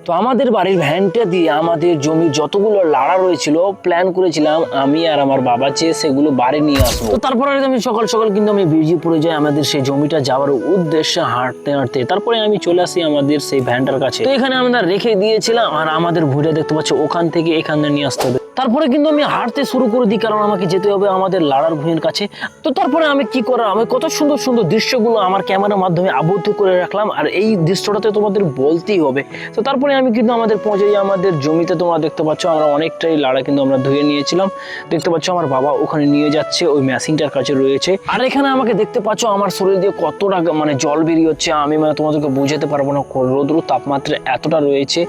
তো আমাদের বাড়ির ভ্যানটা দিয়ে আমাদের জমির যতগুলো লাড়া রয়েছিল প্ল্যান করেছিলাম আমি আর আমার বাবা চেয়ে সেগুলো বাড়ি নিয়ে আসবো। তো তারপরে আমি সকাল সকাল কিন্তু আমি বেরিয়ে পড়ে যাই আমাদের সেই জমিটা যাওয়ার উদ্দেশ্যে হাঁটতে হাঁটতে। তারপরে আমি চলে আসি আমাদের সেই ভ্যানটার কাছে। তো এখানে আমরা রেখে দিয়েছিলাম আর আমাদের ভুঁইটা দেখতে পাচ্ছি ওখান থেকে এখানে নিয়ে আসতে হবে। তারপরে কিন্তু আমি হাঁটতে শুরু করে দিই, কারণ আমাকে যেতে হবে আমাদের লাড়ার ভুঁইয়ের কাছে। তো তারপরে আমি কি করার, আমি কত সুন্দর সুন্দর দৃশ্যগুলো আমার ক্যামেরার মাধ্যমে আবদ্ধ করে রাখলাম, আর এই দৃশ্যটাতে তোমাদের বলতেই হবে। তো তারপরে আমি কিন্তু আমাদের পৌঁছে যাই আমাদের জমিতে। তোমরা দেখতে পাচ্ছ আমরা অনেকটাই লাড়া কিন্তু আমরা ধুয়ে নিয়েছিলাম। দেখতে পাচ্ছ আমার বাবা ওখানে নিয়ে যাচ্ছে, ওই মেশিনটার কাছে রয়েছে। আর এখানে আমাকে দেখতে পাচ্ছ আমার শরীর দিয়ে কতটা জল বেরিয়ে হচ্ছে, আমি তোমাদেরকে বোঝাতে পারবো না। রোদ্র তাপমাত্রা এতটা রয়েছে,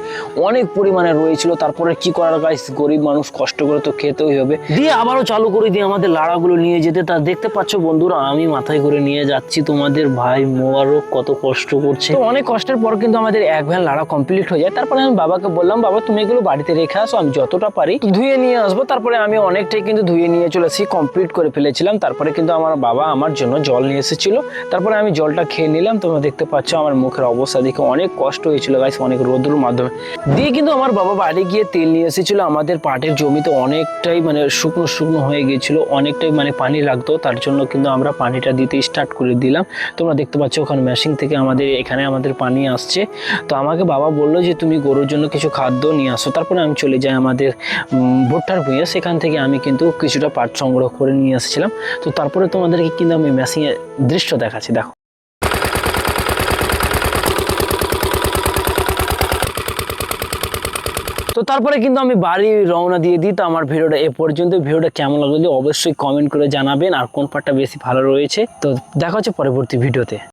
অনেক পরিমাণে রয়েছিল। তারপরে কি করার গাইস, গরিব মানুষ কষ্ট করে তো খেতেই হবে। দিয়ে আবারও চালু করে দিয়ে আমাদের লাড়াগুলো নিয়ে যেতে। তা দেখতে পাচ্ছ বন্ধুরা আমি মাথায় করে নিয়ে যাচ্ছি, তোমাদের ভাই মোবারক কত কষ্ট করছে। তো অনেক কষ্টের পর কিন্তু আমাদের এক ভ্যান লাড়া কমপ্লিট হয়ে যায়। তারপরে আমি বাবাকে বললাম, বাবা তুমি এগুলো বাড়িতে রেখে আসো, আমি যতটা পারি ধুয়ে নিয়ে আসবো। তারপরে আমি অনেকটাই কিন্তু ধুয়ে নিয়ে চলে এসেছি, কমপ্লিট করে ফেলেছিলাম। তারপরে কিন্তু আমার বাবা আমার জন্য জল নিয়ে এসেছিল। তারপরে আমি জলটা খেয়ে নিলাম। তোমরা দেখতে পাচ্ছ আমার মুখের অবস্থা দেখে অনেক কষ্ট হয়েছিল গাইস, অনেক রোদ্রের মাধ্যমে। দিয়ে কিন্তু আমার বাবা বাড়ি গিয়ে তেল নিয়ে এসেছিল। আমাদের পাটের জমিতে অনেকটাই শুকনো শুকনো হয়ে গিয়েছিল, অনেকটাই পানি লাগতো। তার জন্য কিন্তু আমরা পানিটা দিতে স্টার্ট করে দিলাম। তোমরা দেখতে পাচ্ছ ওখানে মেশিন থেকে এখানে আমাদের পানি আসছে। তো আমাকে বাবা বললো যে তুমি গরুর জন্য কিছু খাদ্য নিয়ে আসো। তারপরে আমি চলে যাই আমাদের ভুট্টার ভুঁইয়ে, সেখান থেকে আমি কিন্তু কিছুটা পাট সংগ্রহ করে নিয়ে এসেছিলাম। তো তারপরে তোমাদেরকে কিন্তু আমি মেশিনের দৃশ্য দেখাচ্ছি, দেখো। তো তারপরে কিন্তু আমি বাড়ি রওনা দিয়ে দিই। তো আমার ভিডিওটা এ পর্যন্ত। ভিডিওটা কেমন লাগলো অবশ্যই কমেন্ট করে জানাবেন, আর কোন পার্টটা বেশি ভালো রয়েছে। তো দেখা হচ্ছে পরবর্তী ভিডিওতে।